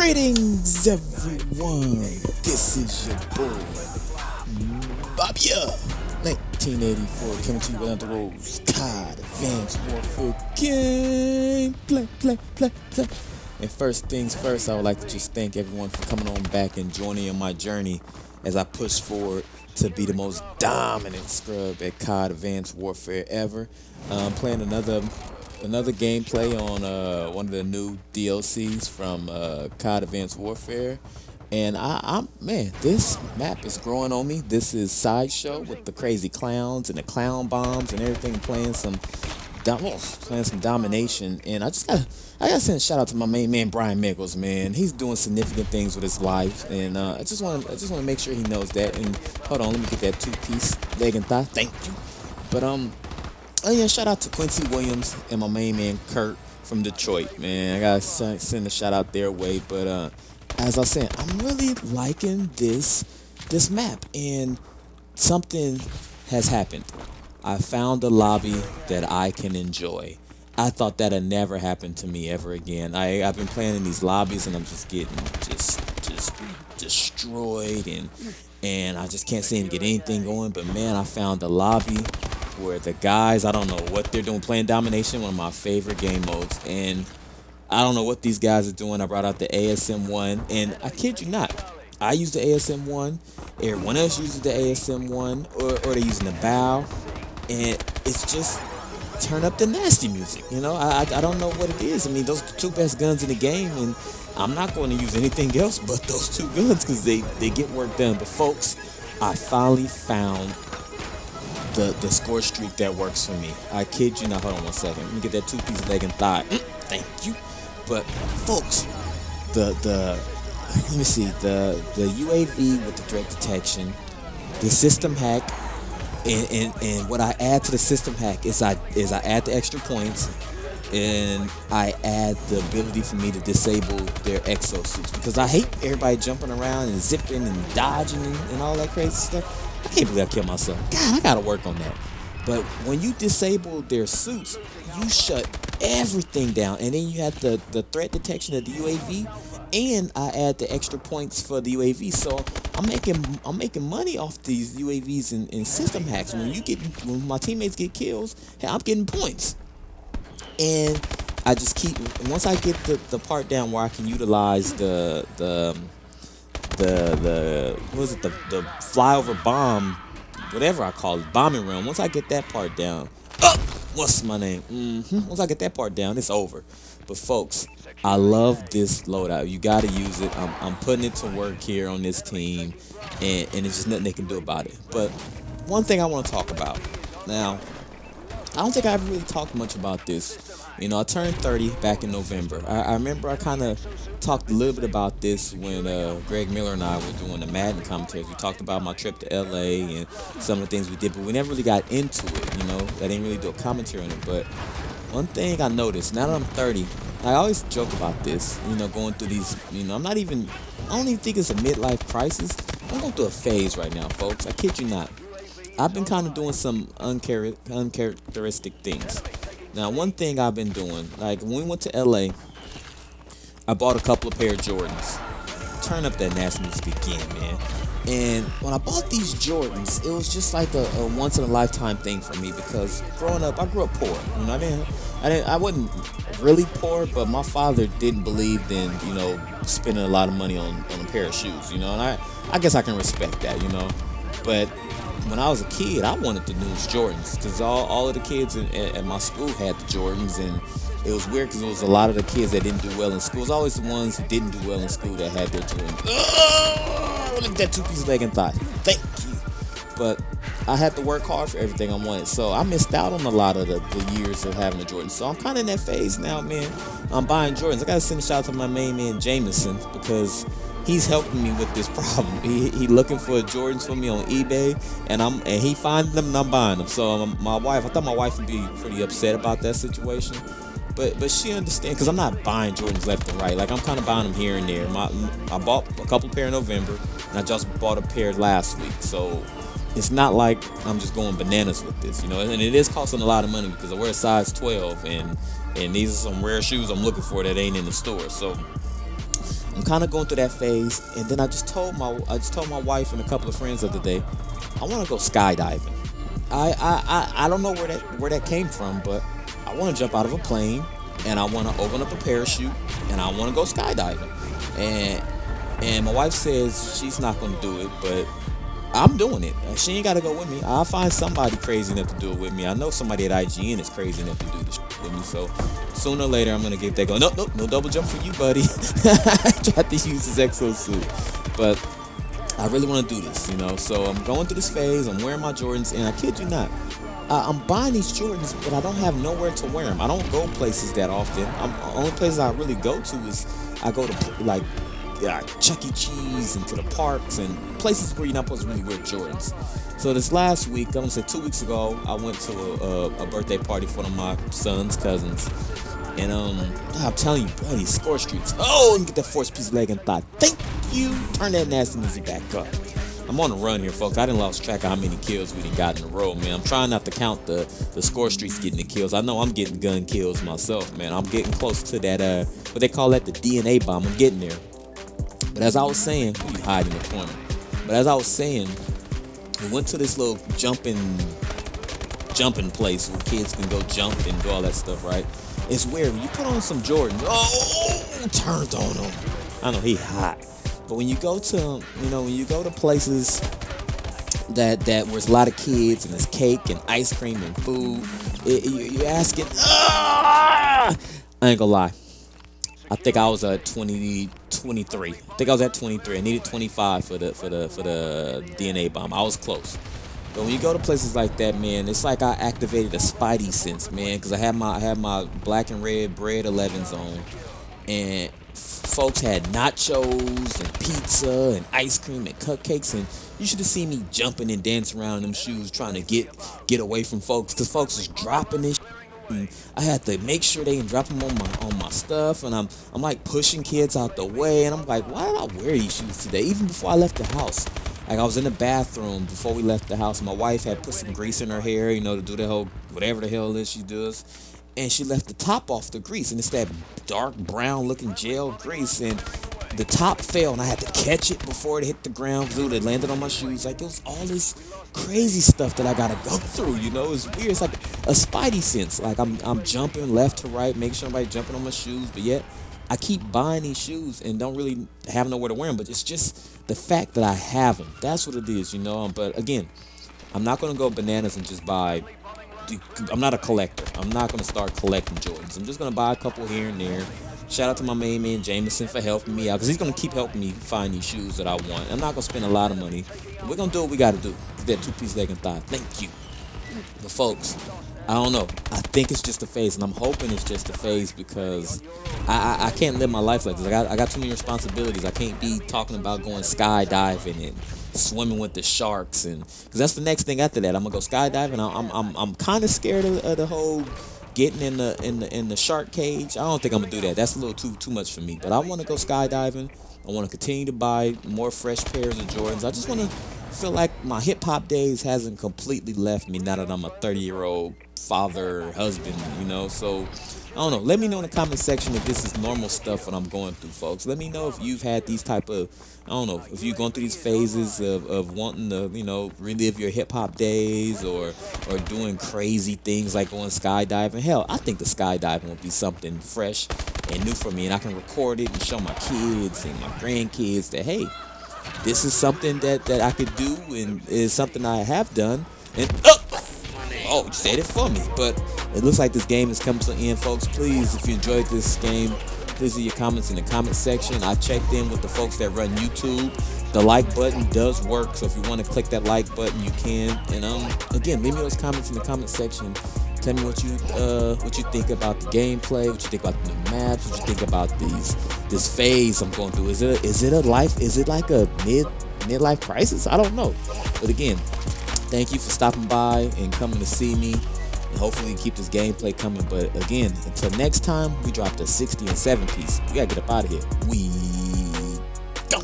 Greetings, everyone. This is your boy, Bobbya1984, coming to you with another Rose COD Advanced Warfare game. Play. And first things first, I would like to just thank everyone for coming on back and joining on my journey as I push forward to be the most dominant scrub at COD Advanced Warfare ever. I'm playing another gameplay on one of the new DLCs from COD Advanced Warfare, and man, this map is growing on me. This is Sideshow with the crazy clowns and the clown bombs and everything, playing some Domination. And I gotta send a shout out to my main man Brian Mickles, man. He's doing significant things with his life, and I just want to make sure he knows that. And hold on, let me get that two-piece leg and thigh. Thank you. But oh yeah, shout out to Quincy Williams and my main man Kurt from Detroit, man. I gotta send a shout out their way. But as I said, I'm really liking this map, and something has happened. I found a lobby that I can enjoy. I thought that'd never happen to me ever again. I've been playing in these lobbies and I'm just getting just destroyed, and I just can't seem to get anything going. But man, I found a lobby where the guys, I don't know what they're doing, playing Domination, one of my favorite game modes, and I don't know what these guys are doing. I brought out the ASM-1, and I kid you not, I use the ASM-1, everyone else uses the ASM-1, or they're using the bow, and it's just turn up the nasty music, you know. I don't know what it is. I mean, those are the two best guns in the game, and I'm not going to use anything else but those two guns because they get work done. But folks, I finally found the score streak that works for me. I kid you not. Hold on one second. Let me get that two-piece leg and thigh. Thank you. But folks, let me see, the UAV with the threat detection, the system hack, and what I add to the system hack is I add the extra points, and I add the ability for me to disable their exosuits, because I hate everybody jumping around and zipping and dodging and all that crazy stuff. I can't believe I killed myself. God, I gotta work on that. But when you disable their suits, you shut everything down, and then you have the threat detection of the UAV, and I add the extra points for the UAV. So I'm making money off these UAVs and system hacks. When my teammates get kills, hey, I'm getting points. And I just keep, once I get the part down where I can utilize the flyover bomb, whatever I call it, bombing run. Once I get that part down, what's my name? Once I get that part down, it's over. But folks, I love this loadout. You got to use it. I'm putting it to work here on this team, and it's just nothing they can do about it. But one thing I want to talk about now, I don't think I ever really talked much about this. You know, I turned 30 back in November. I remember I kind of talked a little bit about this when Greg Miller and I were doing the Madden commentaries. We talked about my trip to LA and some of the things we did, but we never really got into it, you know. I didn't really do a commentary on it. But one thing I noticed, now that I'm 30, I always joke about this, you know, going through these, you know, I don't even think it's a midlife crisis. I'm going through a phase right now, folks. I kid you not. I've been kind of doing some uncharacteristic things. Now, one thing I've been doing, like when we went to LA, I bought a couple of pair of Jordans. Turn up that nasty music again, man. And when I bought these Jordans, it was just like a once-in-a-lifetime thing for me, because growing up, I grew up poor. You know, I wasn't really poor, but my father didn't believe in, you know, spending a lot of money on a pair of shoes, you know, and I guess I can respect that, you know. But when I was a kid, I wanted the newest Jordans, because all of the kids at my school had the Jordans, and it was weird because it was a lot of the kids that didn't do well in school. It was always the ones who didn't do well in school that had their Jordans. Look at that two-piece leg and thigh. Thank you. But I had to work hard for everything I wanted, so I missed out on a lot of the years of having a Jordan. So I'm kind of in that phase now, man. I'm buying Jordans. I got to send a shout out to my main man Jameson, because he's helping me with this problem. He looking for Jordans for me on eBay, and he finding them and I'm buying them. So my wife, I thought my wife would be pretty upset about that situation, but she understands, because I'm not buying Jordans left and right. Like, I'm kind of buying them here and there. I bought a couple pair in November, and I just bought a pair last week. So it's not like I'm just going bananas with this, you know. And it is costing a lot of money, because I wear a size 12, and these are some rare shoes I'm looking for that ain't in the store. So I'm kind of going through that phase, and then I just told my wife and a couple of friends the other day, I want to go skydiving. I don't know where that came from, but I want to jump out of a plane, and I want to open up a parachute, and I want to go skydiving. And my wife says she's not going to do it, but I'm doing it. She ain't got to go with me. I'll find somebody crazy enough to do it with me. I know somebody at IGN is crazy enough to do this with me. So sooner or later, I'm going to get that going. No double jump for you, buddy. I tried to use this exosuit, but I really want to do this, you know. So I'm going through this phase. I'm wearing my Jordans, and I kid you not, I'm buying these Jordans, but I don't have nowhere to wear them. I don't go places that often. The only places I really go to is I go to like Chuck E. Cheese and to the parks and places where you're not supposed to really wear Jordans. So this last week, I'm gonna say 2 weeks ago, I went to a birthday party for one of my son's cousins, and I'm telling you, buddy, Scorestreaks. Oh, and get that force piece leg and thigh. Thank you. Turn that nasty music back up. I'm on a run here, folks. I didn't lost track of how many kills we done got in a row, man. I'm trying not to count the Scorestreaks getting the kills. I know I'm getting gun kills myself, man. I'm getting close to that what they call that, the DNA bomb. I'm getting there. But as I was saying, you hide in the corner. But as I was saying, we went to this little jumping place where kids can go jump and do all that stuff, right? It's weird. When you put on some Jordans, oh, turned on them. I know he hot. But when you go to places that where there's a lot of kids and there's cake and ice cream and food, you're asking, I ain't gonna lie. I think I was at 23. I think I was at 23. I needed 25 for the DNA bomb. I was close. But when you go to places like that, man, it's like I activated a spidey sense, man, because I had my black and red bread 11s on, and folks had nachos and pizza and ice cream and cupcakes, and you should have seen me jumping and dancing around in them shoes trying to get away from folks, because folks was dropping this shit. And I had to make sure they didn't drop them on my stuff, and I'm like pushing kids out the way, and I'm like, why did I wear these shoes today? Even before I left the house, like I was in the bathroom before we left the house. My wife had put some grease in her hair, you know, to do the whole whatever the hell it is she does, and she left the top off the grease, and it's that dark brown looking gel grease, and the top fell, and I had to catch it before it hit the ground because it landed on my shoes. Like, it was all this crazy stuff that I gotta go through, you know. It's weird. It's like a spidey sense. Like I'm jumping left to right, making sure nobody's jumping on my shoes, but yet I keep buying these shoes and don't really have nowhere to wear them. But it's just the fact that I have them. That's what it is, you know. But again, I'm not gonna go bananas and just buy. I'm not a collector. I'm not gonna start collecting Jordans. I'm just gonna buy a couple here and there. Shout out to my main man Jameson for helping me out, because he's gonna keep helping me find these shoes that I want. I'm not gonna spend a lot of money. We're gonna do what we gotta do. Get that 2-piece leg and thigh. Thank you. But folks, I don't know. I think it's just a phase, and I'm hoping it's just a phase, because I can't live my life like this. I got too many responsibilities. I can't be talking about going skydiving and swimming with the sharks, and because that's the next thing after that. I'm gonna go skydiving. I'm kind of scared of the whole getting in the shark cage. I don't think I'm gonna do that. That's a little too much for me. But I want to go skydiving. I want to continue to buy more fresh pairs of Jordans. I just want to feel like my hip hop days hasn't completely left me now that I'm a 30-year-old father, husband, you know. So I don't know. Let me know in the comment section if this is normal stuff what I'm going through, folks. Let me know if you've had these type of, I don't know, if you've gone through these phases of wanting to, you know, relive your hip-hop days, or doing crazy things like going skydiving. Hell, I think the skydiving would be something fresh and new for me, and I can record it and show my kids and my grandkids that, hey, this is something that I could do, and is something I have done. And oh, you said it for me. But it looks like this game is coming to an end, folks. Please, if you enjoyed this game, please leave your comments in the comment section. I checked in with the folks that run YouTube. The like button does work, so if you want to click that like button, you can. And again, leave me those comments in the comment section. Tell me what you think about the gameplay, what you think about the new maps, what you think about this phase I'm going through. Is it like a midlife crisis? I don't know. But again, thank you for stopping by and coming to see me. And hopefully keep this gameplay coming. But again, until next time, we drop the 60 and 7 piece. We gotta get up out of here. We go.